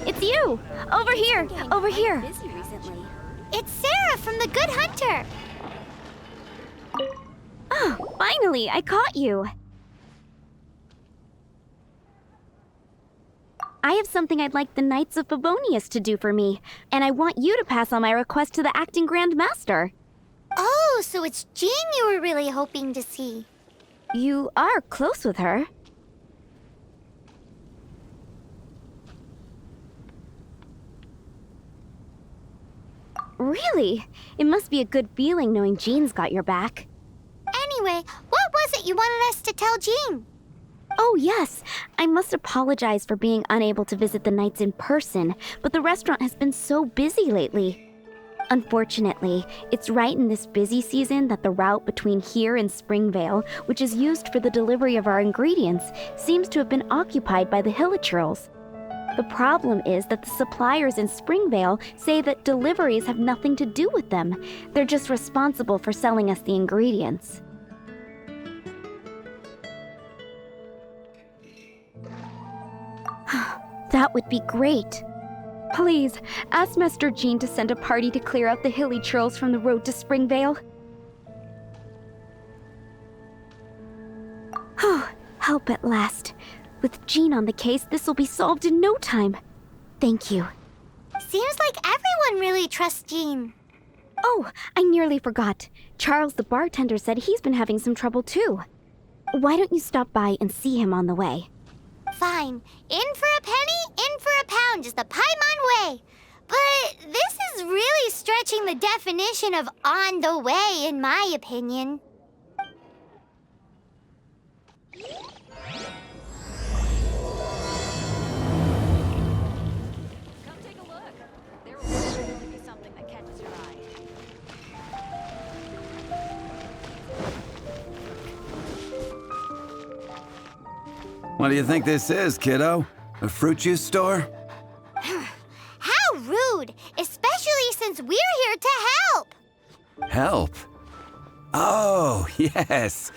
it's you! Over here! Over here! Busy recently. It's Sarah from The Good Hunter. Oh, finally, I caught you! I have something I'd like the Knights of Favonius to do for me, and I want you to pass on my request to the acting Grand Master. Oh, so it's Jean you were really hoping to see. You are close with her. Really? It must be a good feeling knowing Jean's got your back. Anyway, what was it you wanted us to tell Jean? Oh, yes. I must apologize for being unable to visit the Knights in person, but the restaurant has been so busy lately. Unfortunately, it's right in this busy season that the route between here and Springvale, which is used for the delivery of our ingredients, seems to have been occupied by the Hilichurls. The problem is that the suppliers in Springvale say that deliveries have nothing to do with them. They're just responsible for selling us the ingredients. That would be great. Please, ask Master Jean to send a party to clear out the Hilichurls from the road to Springvale. Oh, help at last. With Jean on the case, this will be solved in no time. Thank you. Seems like everyone really trusts Jean. Oh, I nearly forgot. Charles the bartender said he's been having some trouble too. Why don't you stop by and see him on the way? Fine. In for a penny, in for a pound, just a Paimon way. But this is really stretching the definition of on the way, in my opinion. Come take a look. There will definitely be something that catches your eye. What do you think this is, kiddo? A fruit juice store? How rude, especially since we're here to help. Help? Oh, yes.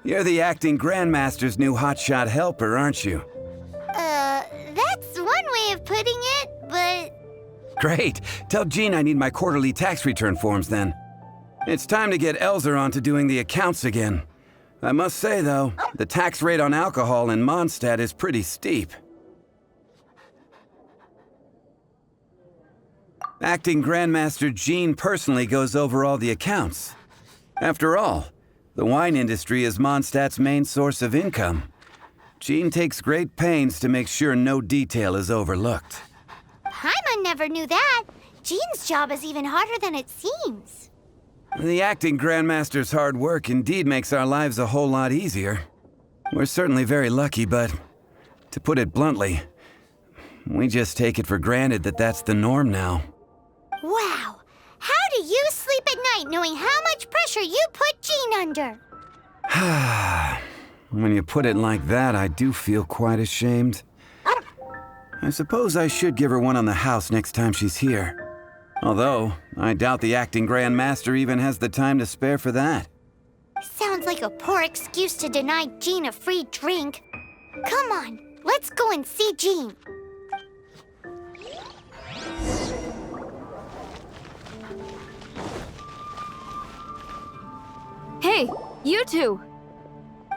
You're the acting Grandmaster's new hotshot helper, aren't you? That's one way of putting it, but... Great. Tell Jean I need my quarterly tax return forms then. It's time to get Elzer on to doing the accounts again. I must say, though, the tax rate on alcohol in Mondstadt is pretty steep. Acting Grandmaster Jean personally goes over all the accounts. After all, the wine industry is Mondstadt's main source of income. Jean takes great pains to make sure no detail is overlooked. Paimon never knew that. Jean's job is even harder than it seems. The acting Grandmaster's hard work indeed makes our lives a whole lot easier. We're certainly very lucky, but to put it bluntly, we just take it for granted that that's the norm now. Wow. How do you sleep at night knowing how much pressure you put Jean under? When you put it like that, I do feel quite ashamed. I suppose I should give her one on the house next time she's here. Although, I doubt the acting Grandmaster even has the time to spare for that. Sounds like a poor excuse to deny Jean a free drink. Come on, let's go and see Jean. Hey, you two!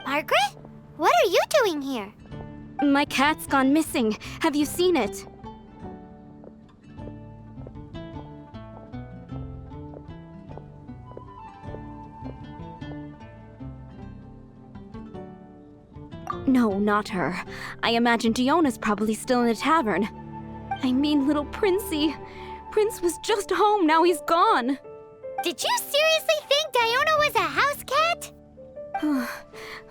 Margaret? What are you doing here? My cat's gone missing. Have you seen it? No, not her. I imagine Diona's probably still in the tavern. I mean, little Princey. Prince was just home, now he's gone. Did you seriously think Diona was a house cat?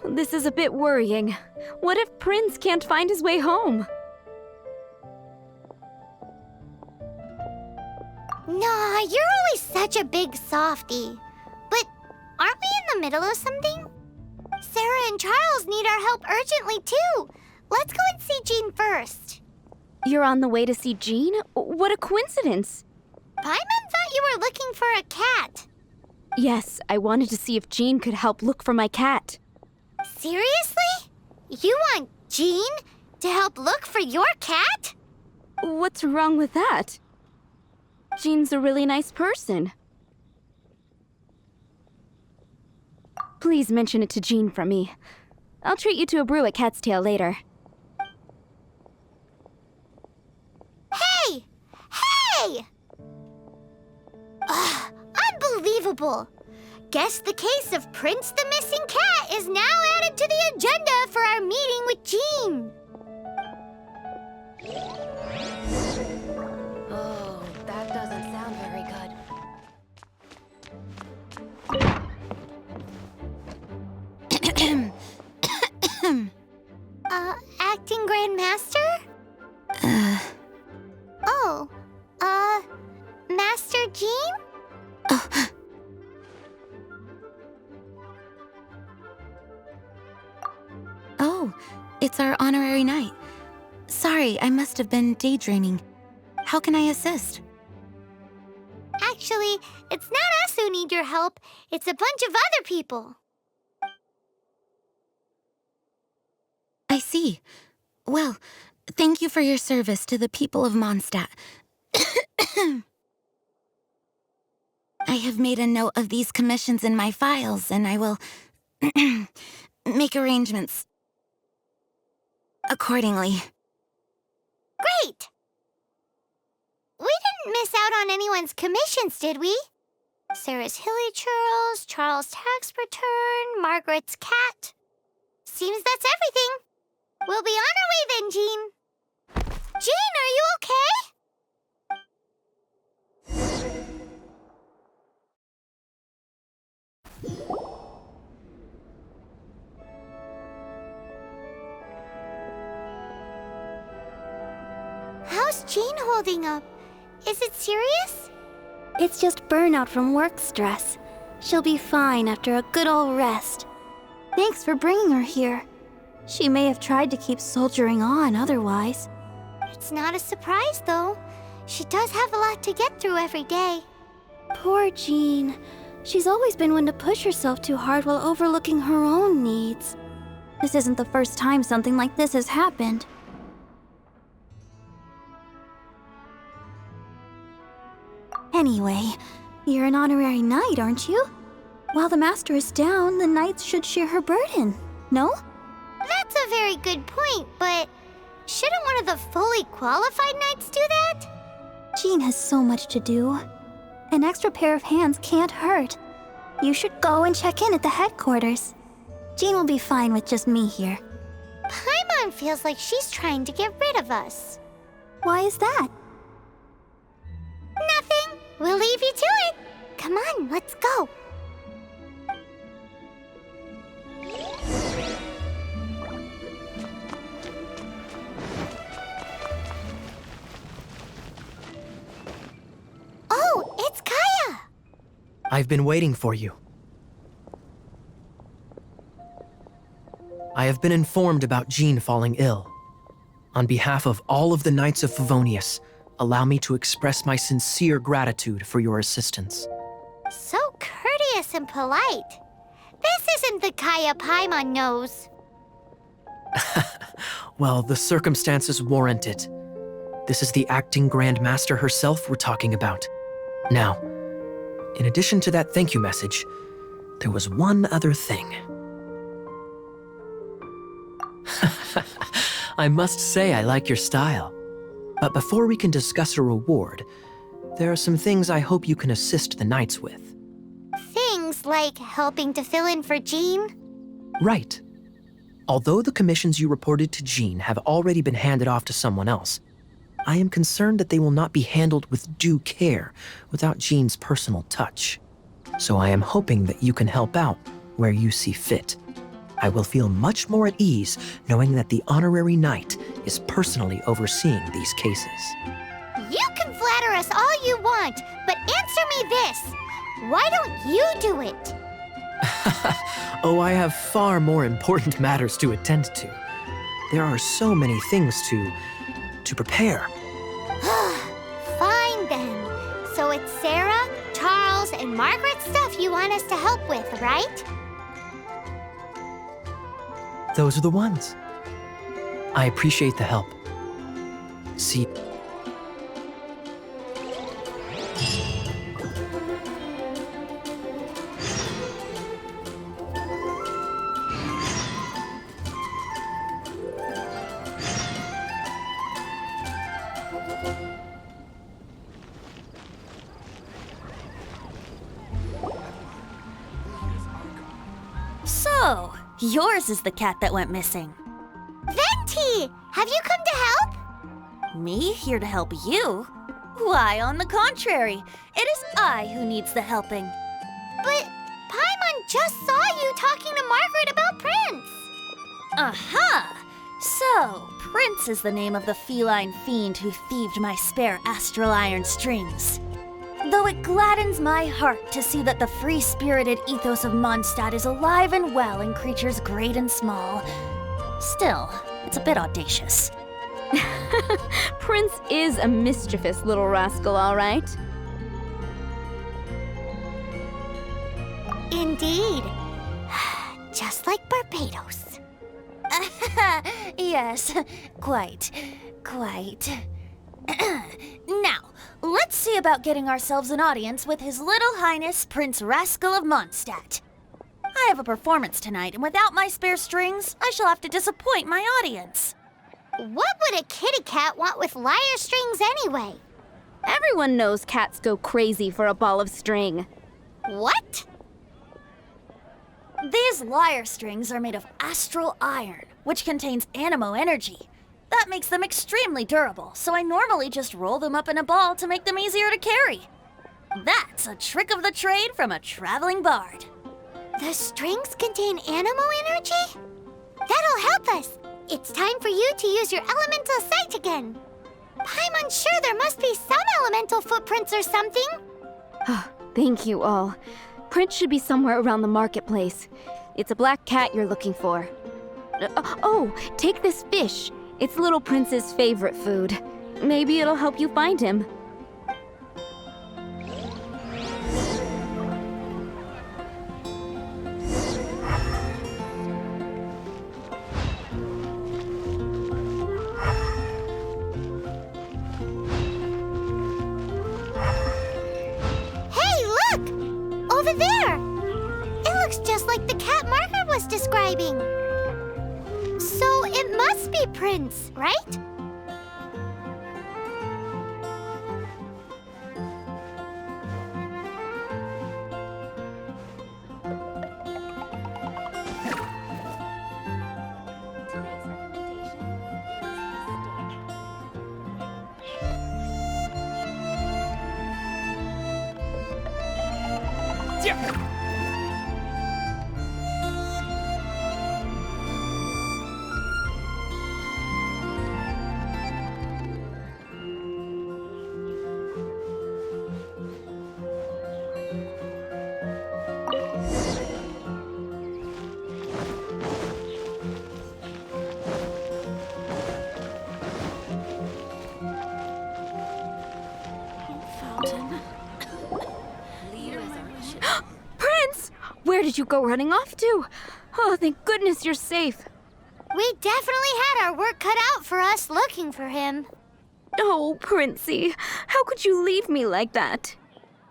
This is a bit worrying. What if Prince can't find his way home? Nah, you're always such a big softie. But aren't we in the middle of something? Sarah and Charles need our help urgently, too. Let's go and see Jean first. You're on the way to see Jean? What a coincidence. Paimon thought you were looking for a cat. Yes, I wanted to see if Jean could help look for my cat. Seriously? You want Jean to help look for your cat? What's wrong with that? Jean's a really nice person. Please mention it to Jean from me. I'll treat you to a brew at Cat's Tail later. Hey! Hey! Ugh, unbelievable! Guess the case of Prince the Missing Cat is now added to the agenda for our meeting with Jean. Oh, that doesn't sound very good. Acting Grand Master? Oh, Master Jean? Oh, it's our honorary knight. Sorry, I must have been daydreaming. How can I assist? Actually, it's not us who need your help. It's a bunch of other people. I see. Well, thank you for your service to the people of Mondstadt. I have made a note of these commissions in my files, and I will make arrangements accordingly. Great! We didn't miss out on anyone's commissions, did we? Sarah's Hilly Churls, Charles' tax return, Margaret's cat. Seems that's everything. We'll be on our way then, Jean. Jean, are you okay? How's Jean holding up? Is it serious? It's just burnout from work stress. She'll be fine after a good old rest. Thanks for bringing her here. She may have tried to keep soldiering on otherwise. It's not a surprise, though. She does have a lot to get through every day. Poor Jean. She's always been one to push herself too hard while overlooking her own needs. This isn't the first time something like this has happened. Anyway, you're an honorary knight, aren't you? While the master is down, the knights should share her burden, no? That's a very good point, but shouldn't one of the fully qualified knights do that? Jean has so much to do. An extra pair of hands can't hurt. You should go and check in at the headquarters. Jean will be fine with just me here. Paimon feels like she's trying to get rid of us. Why is that? Nothing. We'll leave you to it. Come on, let's go. Oh, it's Kaya! I've been waiting for you. I have been informed about Jean falling ill. On behalf of all of the Knights of Favonius, allow me to express my sincere gratitude for your assistance. So courteous and polite. This isn't the Kaya Paimon knows. Well, the circumstances warrant it. This is the acting Grand Master herself we're talking about. Now, in addition to that thank you message, there was one other thing. I must say I like your style. But before we can discuss a reward, there are some things I hope you can assist the knights with. Things like helping to fill in for Jean? Right. Although the commissions you reported to Jean have already been handed off to someone else, I am concerned that they will not be handled with due care without Jean's personal touch. So I am hoping that you can help out where you see fit. I will feel much more at ease knowing that the honorary knight is personally overseeing these cases. You can flatter us all you want, but answer me this. Why don't you do it? Oh, I have far more important matters to attend to. There are so many things to prepare. Fine then. So it's Sarah, Charles, and Margaret's stuff you want us to help with, right? Those are the ones. I appreciate the help. See, So, yours is the cat that went missing. Venti! Have you come to help? Me here to help you? Why, on the contrary, it is I who needs the helping. But Paimon just saw you talking to Margaret about Prince. Aha! So, Prince is the name of the feline fiend who thieved my spare astral iron strings. Though it gladdens my heart to see that the free-spirited ethos of Mondstadt is alive and well in creatures great and small, still, it's a bit audacious. Prince is a mischievous little rascal, all right. Indeed. Just like Barbados. Yes, quite. Now, let's see about getting ourselves an audience with His Little Highness Prince Rascal of Mondstadt. I have a performance tonight, and without my spare strings, I shall have to disappoint my audience. What would a kitty cat want with lyre strings anyway? Everyone knows cats go crazy for a ball of string. What? These lyre strings are made of astral iron, which contains animo energy. That makes them extremely durable, so I normally just roll them up in a ball to make them easier to carry. That's a trick of the trade from a traveling bard. The strings contain animo energy? That'll help us. It's time for you to use your elemental sight again. I'm sure there must be some elemental footprints or something. Thank you all. Prince should be somewhere around the marketplace. It's a black cat you're looking for. Oh, take this fish. It's Little Prince's favorite food. Maybe it'll help you find him. Hey, look! Over there! It looks just like the cat Margaret was describing. So it must be Prince, right? Prince! Where did you go running off to? Oh, thank goodness you're safe. We definitely had our work cut out for us looking for him. Oh, Princey, how could you leave me like that?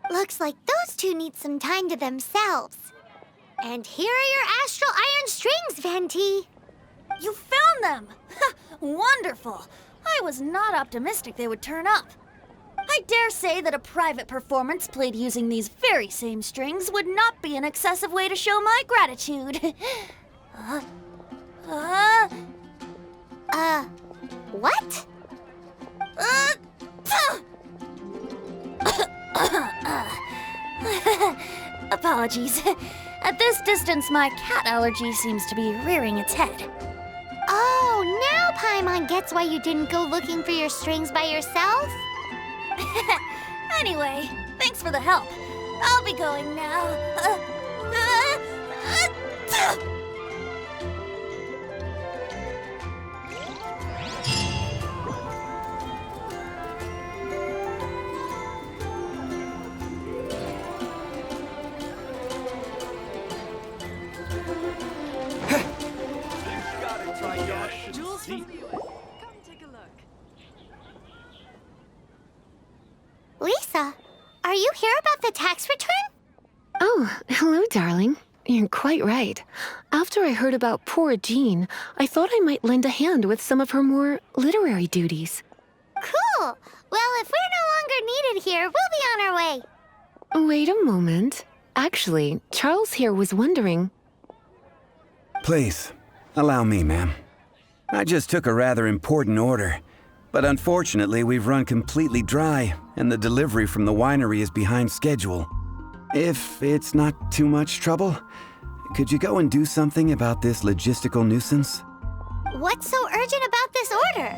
Looks like those two need some time to themselves. And here are your astral iron strings, Venti. You found them! Wonderful! I was not optimistic they would turn up. I dare say that a private performance played using these very same strings would not be an excessive way to show my gratitude. What? Apologies. At this distance, my cat allergy seems to be rearing its head. Oh, now Paimon gets why you didn't go looking for your strings by yourself. Anyway, thanks for the help. I'll be going now. Lisa, you here about the tax return? Oh, hello, darling. You're quite right. After I heard about poor Jean, I thought I might lend a hand with some of her more literary duties. Cool. Well, if we're no longer needed here, we'll be on our way. Wait a moment. Actually, Charles here was wondering... Please, allow me, ma'am. I just took a rather important order, but unfortunately we've run completely dry, and the delivery from the winery is behind schedule. If it's not too much trouble, could you go and do something about this logistical nuisance? What's so urgent about this order?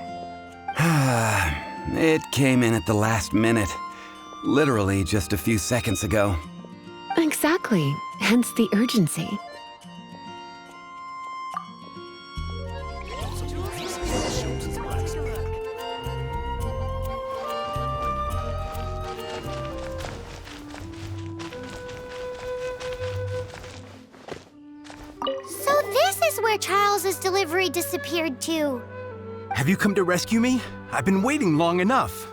It came in at the last minute. Literally just a few seconds ago. Exactly. Hence the urgency. So this is where Charles's delivery disappeared to. Have you come to rescue me? I've been waiting long enough.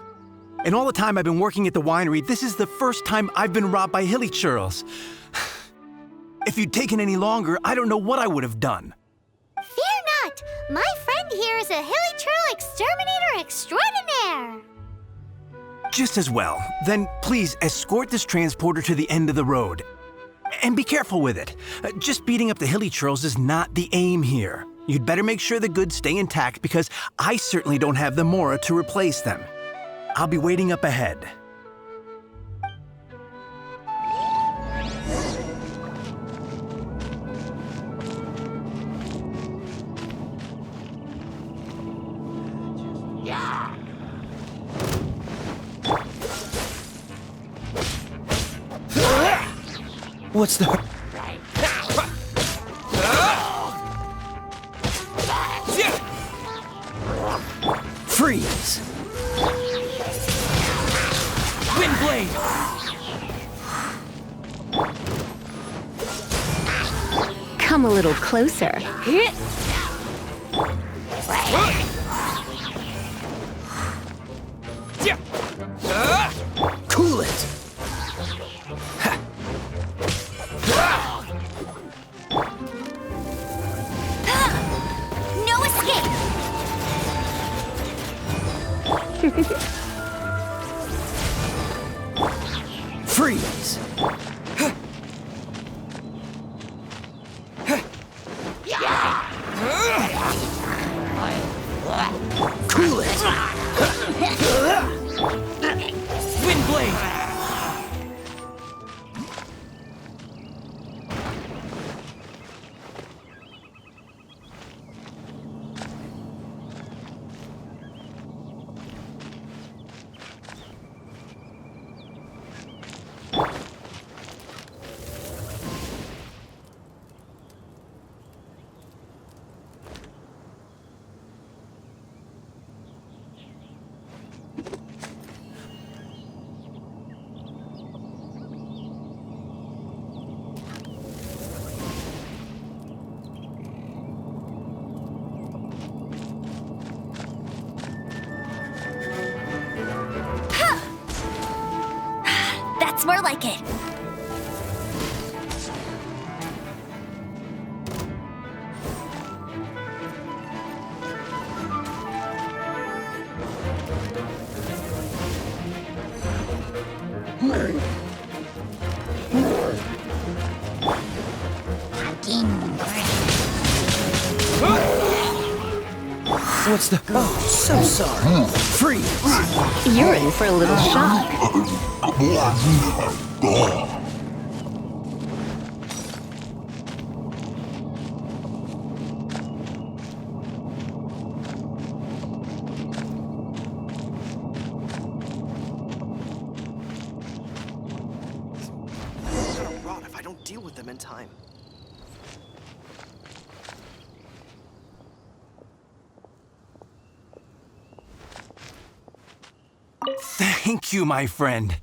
And all the time I've been working at the winery, this is the first time I've been robbed by hilly churls. If you'd taken any longer, I don't know what I would have done. Fear not! My friend here is a hilly churl exterminator extraordinaire! Just as well. Then please escort this transporter to the end of the road. And be careful with it. Just beating up the hilly churls is not the aim here. You'd better make sure the goods stay intact because I certainly don't have the mora to replace them. I'll be waiting up ahead. What's the... Freeze! Windblade! Come a little closer. Cool it! No escape! Freeze! Cool it! Windblade! That's more like it. What's the... Oh, so sorry. Freeze! You're in for a little shock. They're gonna rot if I don't deal with them in time. Thank you, my friend.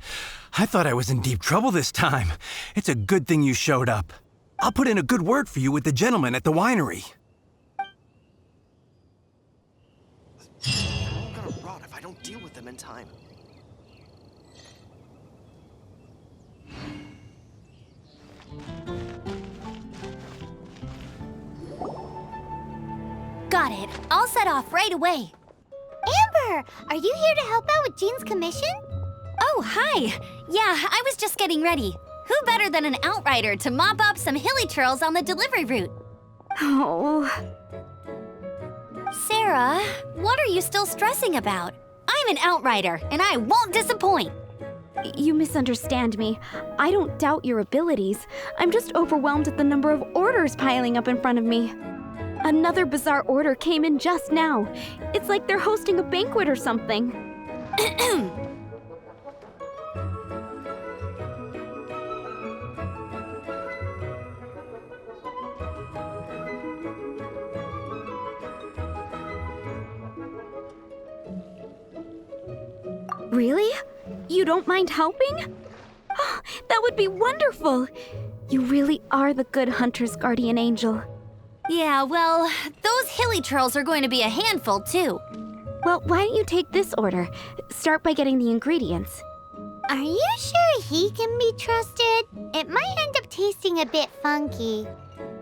I thought I was in deep trouble this time. It's a good thing you showed up. I'll put in a good word for you with the gentleman at the winery. They're all gonna rot if I don't deal with them in time. it. I'll set off right away. Amber, are you here to help out with Jean's commission? Oh, hi. Yeah, I was just getting ready. Who better than an outrider to mop up some hilly trails on the delivery route? Oh. Sarah, what are you still stressing about? I'm an outrider, and I won't disappoint. You misunderstand me. I don't doubt your abilities. I'm just overwhelmed at the number of orders piling up in front of me. Another bizarre order came in just now. It's like they're hosting a banquet or something. Really? You don't mind helping? Oh, that would be wonderful. You really are the good hunter's guardian angel. Yeah, well, those hilly trails are going to be a handful, too. Well, why don't you take this order? Start by getting the ingredients. Are you sure he can be trusted? It might end up tasting a bit funky.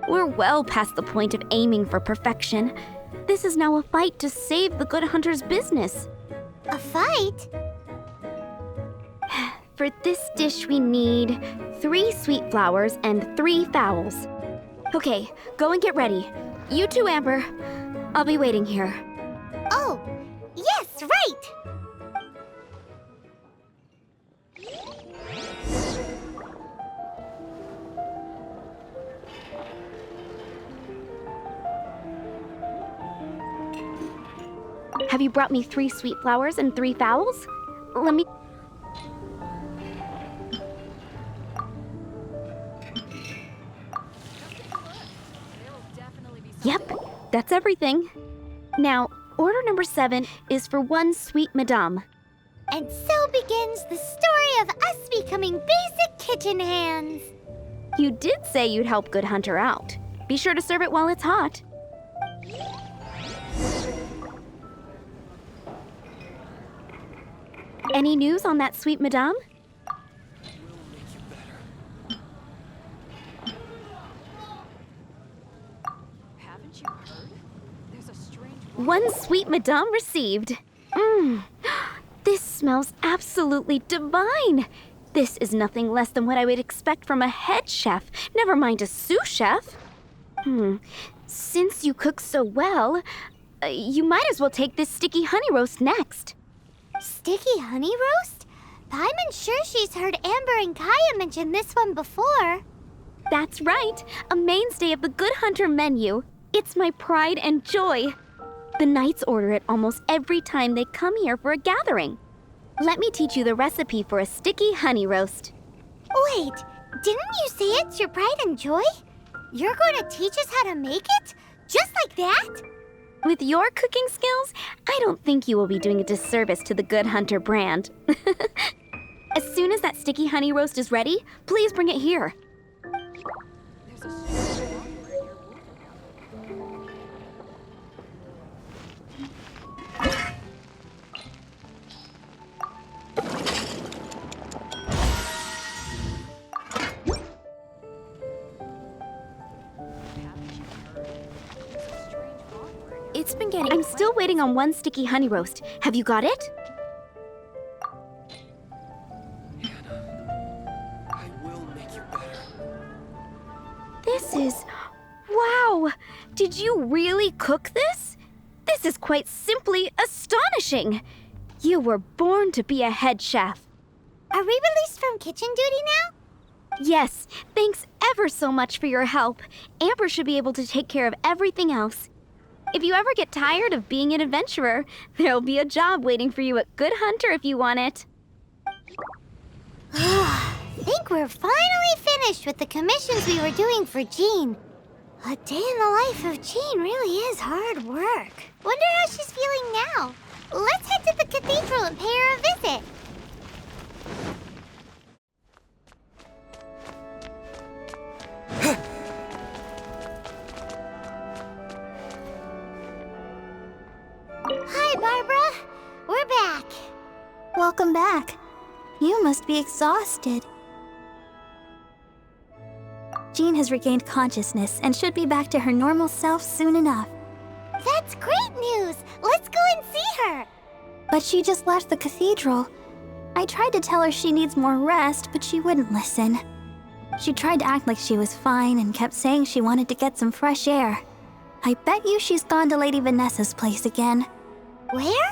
We're well past the point of aiming for perfection. This is now a fight to save the good hunter's business. A fight? For this dish, we need 3 sweet flowers and 3 fowls. Okay, go and get ready. You too, Amber. I'll be waiting here. Oh, yes, right! Have you brought me 3 sweet flowers and 3 fowls? Let me... Yep, that's everything. Now, order number 7 is for 1 sweet madame. And so begins the story of us becoming basic kitchen hands. You did say you'd help Good Hunter out. Be sure to serve it while it's hot. Any news on that sweet madame? Haven't you heard? There's a strange 1 sweet madame received. This smells absolutely divine. This is nothing less than what I would expect from a head chef, never mind a sous chef. Since you cook so well, you might as well take this sticky honey roast next. Sticky honey roast? I'm sure she's heard Amber and Kaya mention this one before. That's right, a mainstay of the Good Hunter menu. It's my pride and joy. The Knights order it almost every time they come here for a gathering. Let me teach you the recipe for a sticky honey roast. Wait, didn't you say it's your pride and joy? You're going to teach us how to make it? Just like that? With your cooking skills, I don't think you will be doing a disservice to the Good Hunter brand. As soon as that sticky honey roast is ready, please bring it here. It's been getting... I'm still waiting on 1 sticky honey roast. Have you got it? I will make you better. This is... Wow! Did you really cook this? This is quite simply astonishing! You were born to be a head chef. Are we released from kitchen duty now? Yes, thanks ever so much for your help. Amber should be able to take care of everything else. If you ever get tired of being an adventurer, there'll be a job waiting for you at Good Hunter if you want it. Think we're finally finished with the commissions we were doing for Jean. A day in the life of Jean really is hard work. Wonder how she's feeling now. Let's head to the cathedral and pay her a visit. Hi, Barbara. We're back. Welcome back. You must be exhausted. Jean has regained consciousness and should be back to her normal self soon enough. That's great news! Let's go and see her! But she just left the cathedral. I tried to tell her she needs more rest, but she wouldn't listen. She tried to act like she was fine and kept saying she wanted to get some fresh air. I bet you she's gone to Lady Vanessa's place again. Where?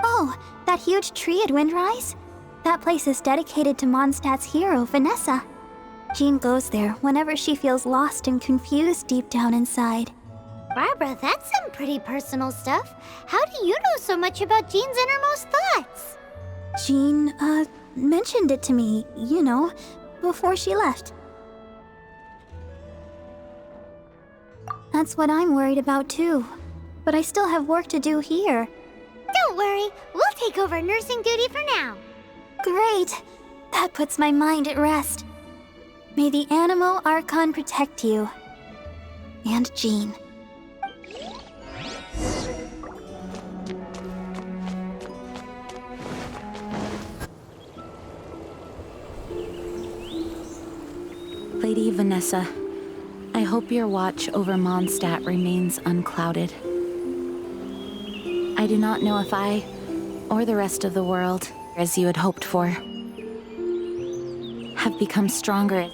Oh, that huge tree at Windrise? That place is dedicated to Mondstadt's hero, Vanessa. Jean goes there whenever she feels lost and confused deep down inside. Barbara, that's some pretty personal stuff. How do you know so much about Jean's innermost thoughts? Jean, mentioned it to me, before she left. That's what I'm worried about too. But I still have work to do here. Don't worry, we'll take over nursing duty for now. Great! That puts my mind at rest. May the Animo Archon protect you. And Jean. Lady Vanessa, I hope your watch over Mondstadt remains unclouded. I do not know if I, or the rest of the world, as you had hoped for, have become stronger.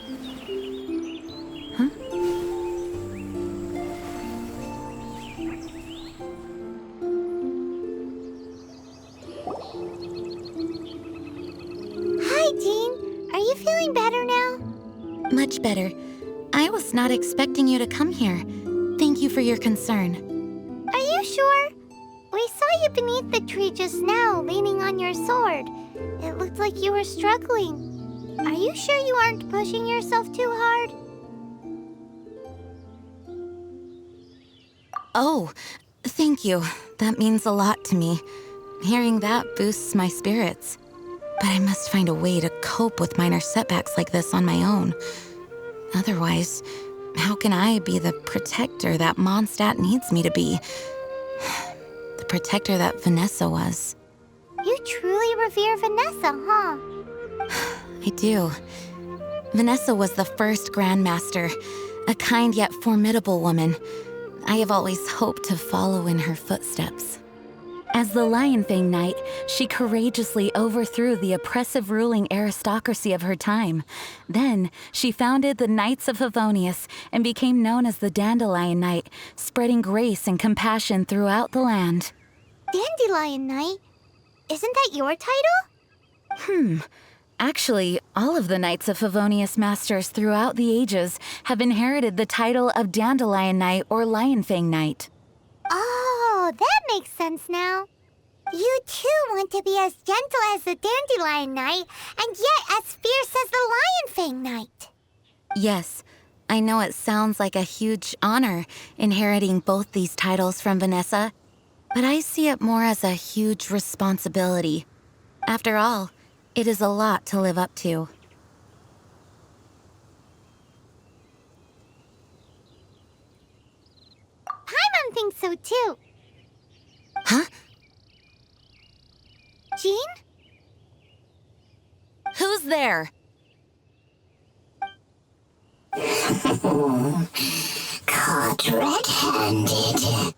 Huh? Hi, Jean. Are you feeling better now? Much better. I was not expecting you to come here. Thank you for your concern. Are you sure? We saw you beneath the tree just now, leaning on your sword. It looked like you were struggling. Are you sure you aren't pushing yourself too hard? Oh, thank you. That means a lot to me. Hearing that boosts my spirits. But I must find a way to cope with minor setbacks like this on my own. Otherwise, how can I be the protector that Mondstadt needs me to be? The protector that Vanessa was. You truly revere Vanessa, huh? I do. Vanessa was the first Grandmaster, a kind yet formidable woman. I have always hoped to follow in her footsteps. As the Lionfang Knight, she courageously overthrew the oppressive ruling aristocracy of her time. Then, she founded the Knights of Favonius and became known as the Dandelion Knight, spreading grace and compassion throughout the land. Dandelion Knight? Isn't that your title? Actually, all of the Knights of Favonius Masters throughout the ages have inherited the title of Dandelion Knight or Lionfang Knight. Oh, that makes sense now. You too want to be as gentle as the Dandelion Knight, and yet as fierce as the Lionfang Knight. Yes, I know it sounds like a huge honor inheriting both these titles from Vanessa, but I see it more as a huge responsibility. After all, it is a lot to live up to. Paimon thinks so too. Huh? Jean? Who's there? Caught red-handed.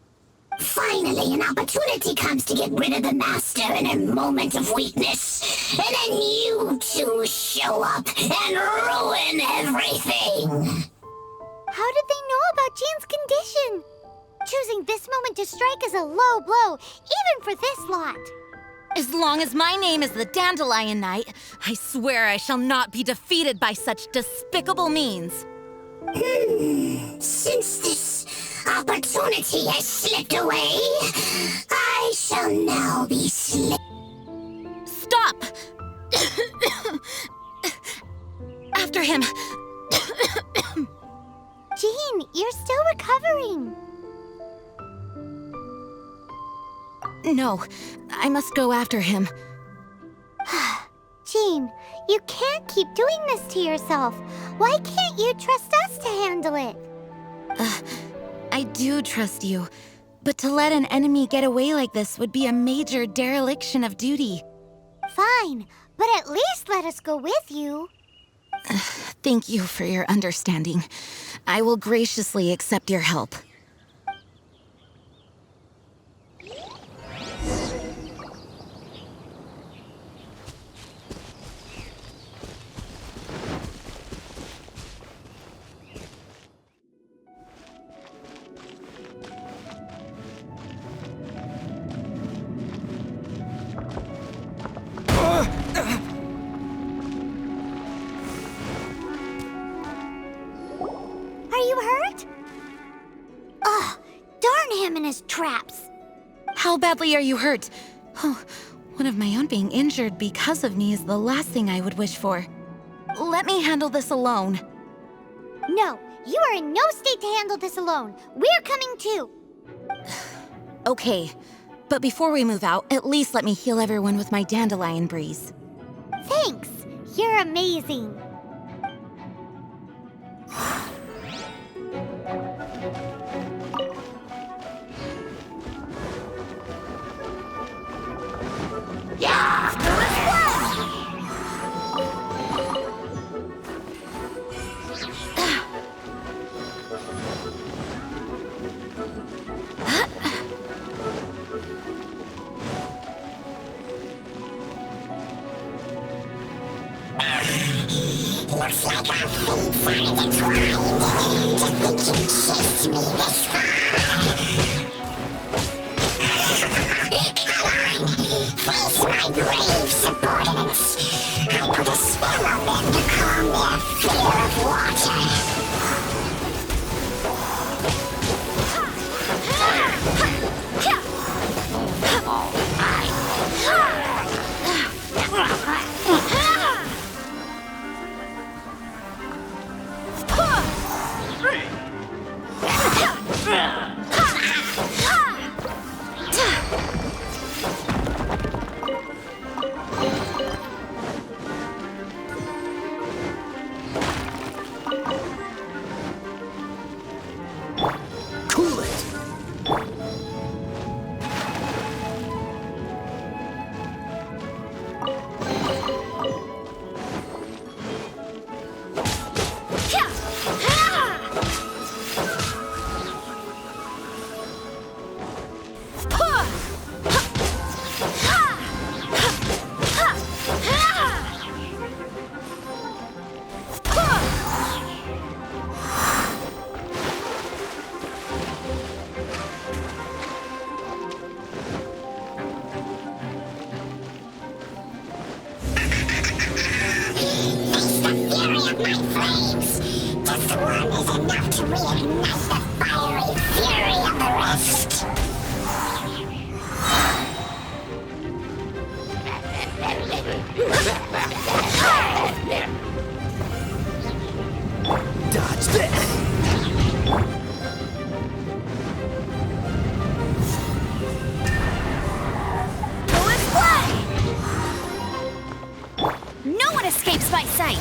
Finally, an opportunity comes to get rid of the master in a moment of weakness. And then you two show up and ruin everything. How did they know about Jean's condition? Choosing this moment to strike is a low blow, even for this lot. As long as my name is the Dandelion Knight, I swear I shall not be defeated by such despicable means. Since this opportunity has slipped away, I shall now be Stop! After him! Jean, you're still recovering. No, I must go after him. Jean, you can't keep doing this to yourself. Why can't you trust us to handle it? I do trust you, but to let an enemy get away like this would be a major dereliction of duty. Fine, but at least let us go with you. Thank you for your understanding. I will graciously accept your help. traps. How badly are you hurt? Oh, one of my own being injured because of me is the last thing I would wish for. Let me handle this alone. No, you are in no state to handle this alone. We're coming too. Okay, but before we move out, at least let me heal everyone with my dandelion breeze. Thanks. You're amazing. Looks like our fates are intertwined. To think you chased me this far. Come on, face my brave subordinates. I put a spell on them to calm their fear of water. Dodge this! No one escapes my sight!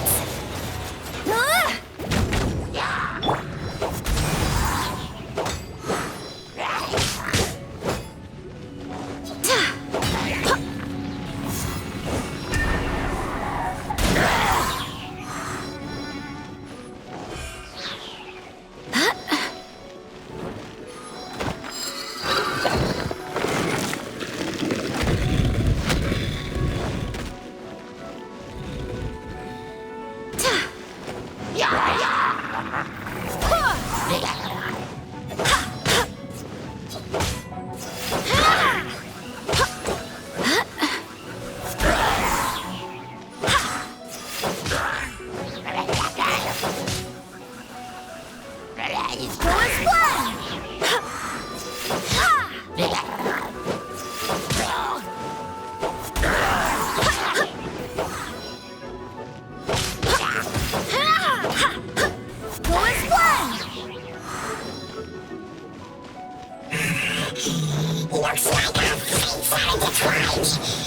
Looks like our fates are intertwined.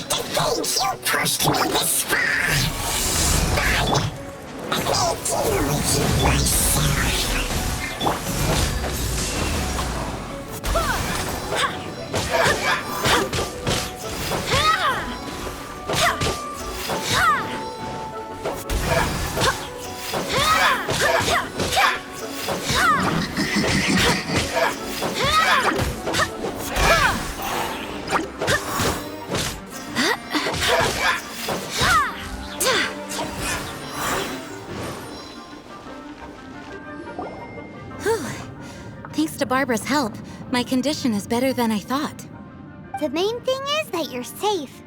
To think you pushed me this far. But I may deal with you myself. Thanks to Barbara's help, my condition is better than I thought. The main thing is that you're safe.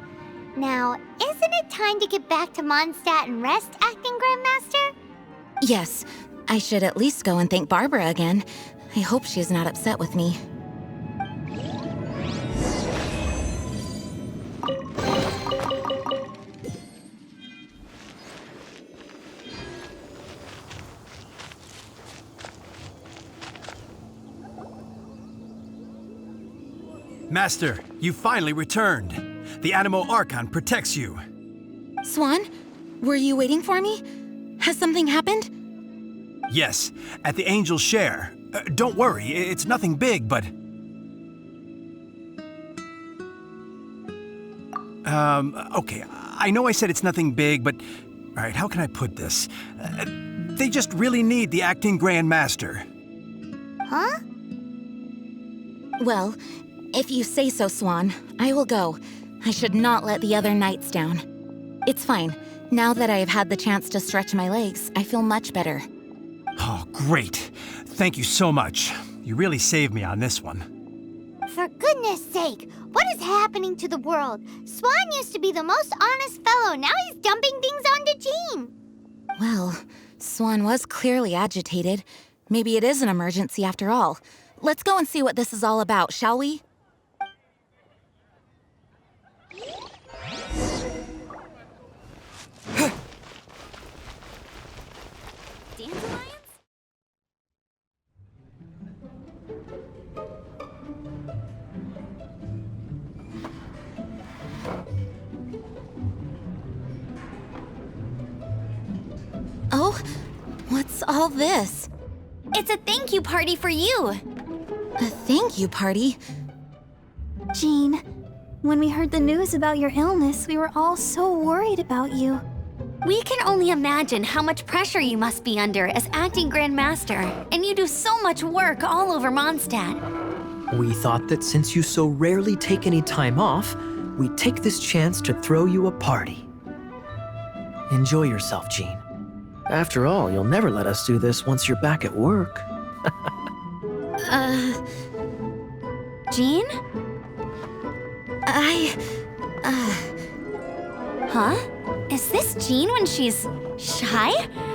Now, isn't it time to get back to Mondstadt and rest, Acting Grandmaster? Yes, I should at least go and thank Barbara again. I hope she's not upset with me. Master, you finally returned. The Animo Archon protects you. Swan, were you waiting for me? Has something happened? Yes, at the Angel's Share. Don't worry, it's nothing big, but... Okay, I know I said it's nothing big, but... Alright, how can I put this? They just really need the acting Grand Master. Huh? Well, if you say so, Swan, I will go. I should not let the other knights down. It's fine. Now that I have had the chance to stretch my legs, I feel much better. Oh, great. Thank you so much. You really saved me on this one. For goodness sake, what is happening to the world? Swan used to be the most honest fellow. Now he's dumping things onto Jean. Well, Swan was clearly agitated. Maybe it is an emergency after all. Let's go and see what this is all about, shall we? Dandelions? Oh, what's all this? It's a thank you party for you. A thank you party? Jean, when we heard the news about your illness, we were all so worried about you. We can only imagine how much pressure you must be under as acting Grand Master, and you do so much work all over Mondstadt. We thought that since you so rarely take any time off, we'd take this chance to throw you a party. Enjoy yourself, Jean. After all, you'll never let us do this once you're back at work. Jean? Huh? Is this Jean when she's shy?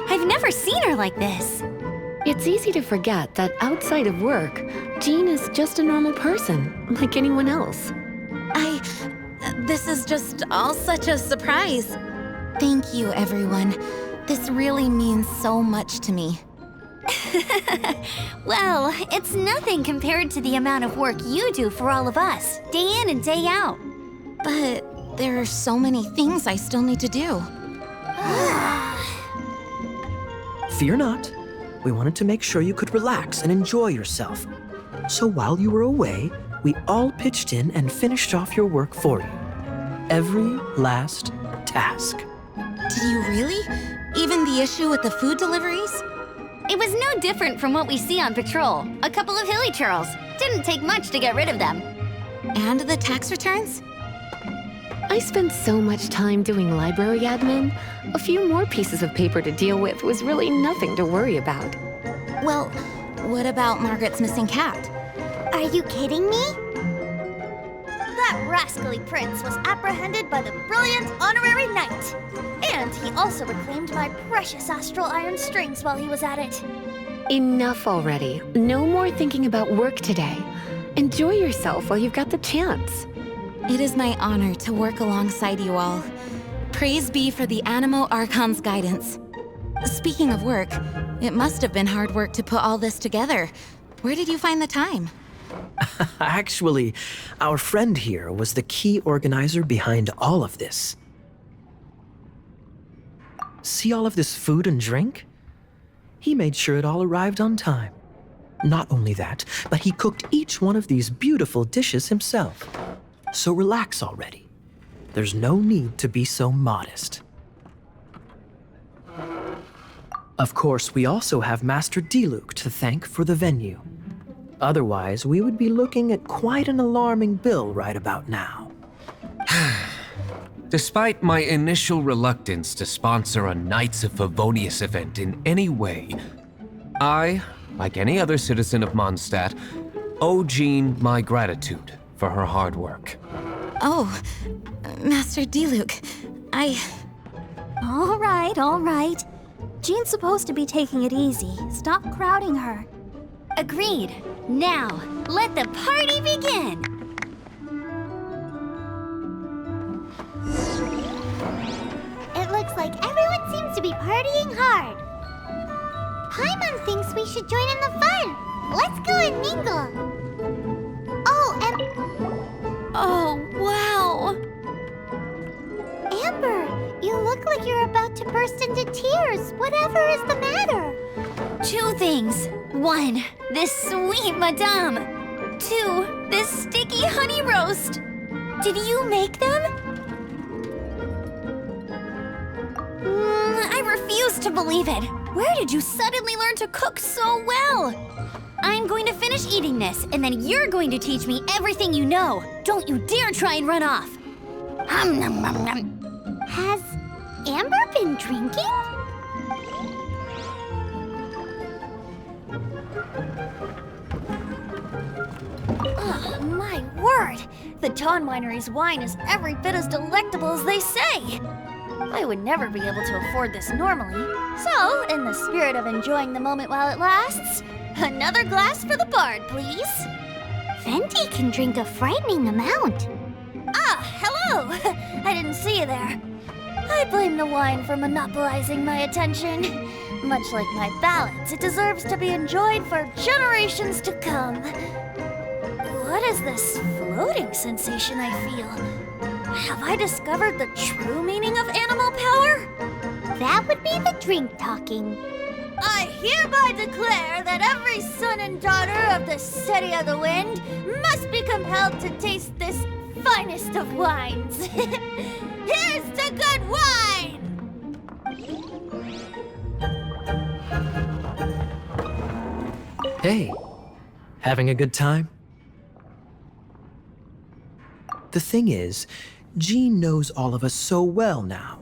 I've never seen her like this. It's easy to forget that outside of work, Jean is just a normal person, like anyone else. This is just all such a surprise. Thank you, everyone. This really means so much to me. Well, it's nothing compared to the amount of work you do for all of us, day in and day out. But there are so many things I still need to do. Fear not. We wanted to make sure you could relax and enjoy yourself. So while you were away, we all pitched in and finished off your work for you. Every last task. Did you really? Even the issue with the food deliveries? It was no different from what we see on patrol. A couple of hilly churls. Didn't take much to get rid of them. And the tax returns? I spent so much time doing library admin. A few more pieces of paper to deal with was really nothing to worry about. Well, what about Margaret's missing cat? Are you kidding me? That rascally prince was apprehended by the brilliant honorary knight. And he also reclaimed my precious astral iron strings while he was at it. Enough already. No more thinking about work today. Enjoy yourself while you've got the chance. It is my honor to work alongside you all. Praise be for the Animo Archon's guidance. Speaking of work, it must have been hard work to put all this together. Where did you find the time? Actually, our friend here was the key organizer behind all of this. See all of this food and drink? He made sure it all arrived on time. Not only that, but he cooked each one of these beautiful dishes himself. So relax already. There's no need to be so modest. Of course, we also have Master Diluc to thank for the venue. Otherwise, we would be looking at quite an alarming bill right about now. Despite my initial reluctance to sponsor a Knights of Favonius event in any way, I, like any other citizen of Mondstadt, owe Jean my gratitude for her hard work. Oh, Master Diluc, All right. Jean's supposed to be taking it easy. Stop crowding her. Agreed. Now, let the party begin. It looks like everyone seems to be partying hard. Paimon thinks we should join in the fun. Let's go and mingle. Oh, and to burst into tears. Whatever is the matter? 2 things. 1, this sweet madame. 2, this sticky honey roast. Did you make them? I refuse to believe it. Where did you suddenly learn to cook so well? I'm going to finish eating this, and then you're going to teach me everything you know. Don't you dare try and run off. Has Amber been drinking? Oh, my word! The Dawn Winery's wine is every bit as delectable as they say. I would never be able to afford this normally. So, in the spirit of enjoying the moment while it lasts, another glass for the bard, please. Venti can drink a frightening amount. Ah, hello! I didn't see you there. I blame the wine for monopolizing my attention. Much like my ballads, it deserves to be enjoyed for generations to come. What is this floating sensation I feel? Have I discovered the true meaning of animal power? That would be the drink talking. I hereby declare that every son and daughter of the City of the Wind must be compelled to taste this finest of wines. Here's to good wine! Hey, having a good time? The thing is, Jean knows all of us so well now.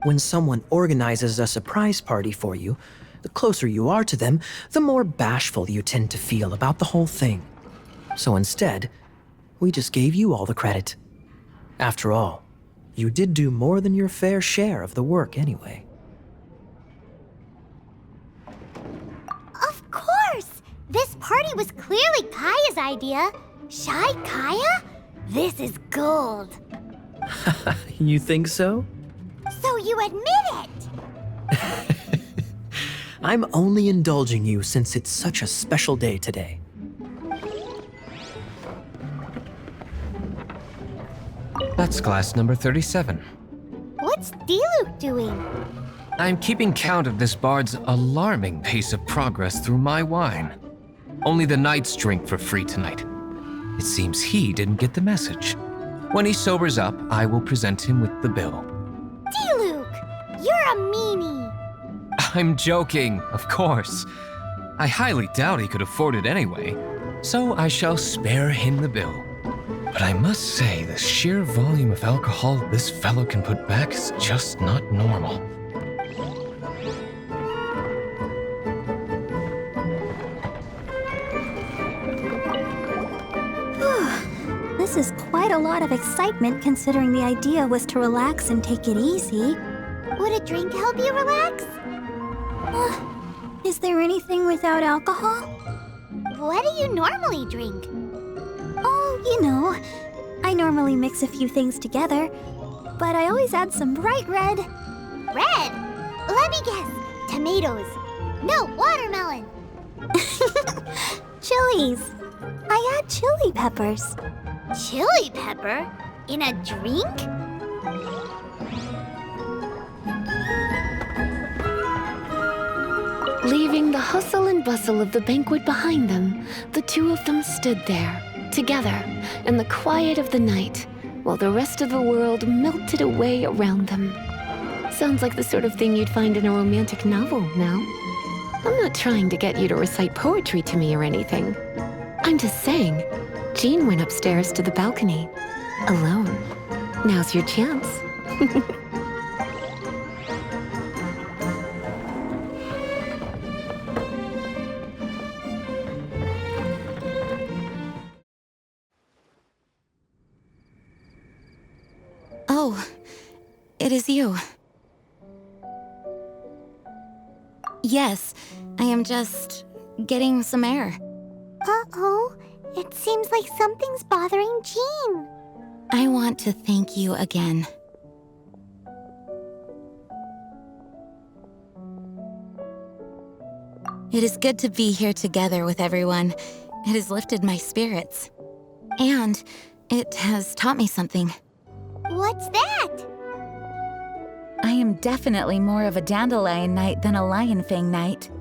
When someone organizes a surprise party for you, the closer you are to them, the more bashful you tend to feel about the whole thing. So instead, we just gave you all the credit. After all, you did do more than your fair share of the work anyway. Of course! This party was clearly Kaya's idea. Shy Kaya? This is gold. You think so? So you admit it? I'm only indulging you since it's such a special day today. That's class number 37. What's Diluc doing? I'm keeping count of this bard's alarming pace of progress through my wine. Only the knights drink for free tonight. It seems he didn't get the message. When he sobers up, I will present him with the bill. Diluc, you're a meanie. I'm joking, of course. I highly doubt he could afford it anyway, so I shall spare him the bill. But I must say, the sheer volume of alcohol this fellow can put back is just not normal. This is quite a lot of excitement considering the idea was to relax and take it easy. Would a drink help you relax? Is there anything without alcohol? What do you normally drink? Oh, you know, I normally mix a few things together, but I always add some bright red. Red? Let me guess. Tomatoes. No, watermelon. Chilies. I add chili peppers. Chili pepper? In a drink? Leaving the hustle and bustle of the banquet behind them, the two of them stood there, together, in the quiet of the night, while the rest of the world melted away around them. Sounds like the sort of thing you'd find in a romantic novel now. I'm not trying to get you to recite poetry to me or anything. I'm just saying, Jean went upstairs to the balcony, alone. Now's your chance. Oh, it is you. Yes, I am just getting some air. Uh-oh. It seems like something's bothering Jean. I want to thank you again. It is good to be here together with everyone. It has lifted my spirits. And it has taught me something. What's that? I am definitely more of a dandelion knight than a lionfang knight.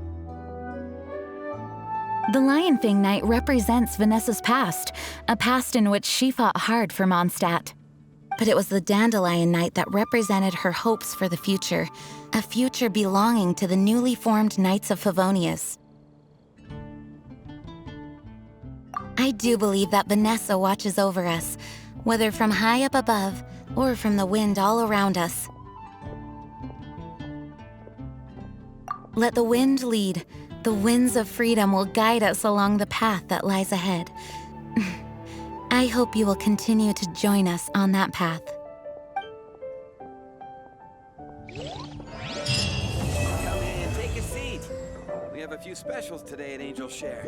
The lionfang knight represents Vanessa's past, a past in which she fought hard for Mondstadt. But it was the dandelion knight that represented her hopes for the future, a future belonging to the newly formed Knights of Favonius. I do believe that Vanessa watches over us, whether from high up above or from the wind all around us. Let the wind lead. The winds of freedom will guide us along the path that lies ahead. I hope you will continue to join us on that path. Come in, take a seat. We have a few specials today at Angel Share.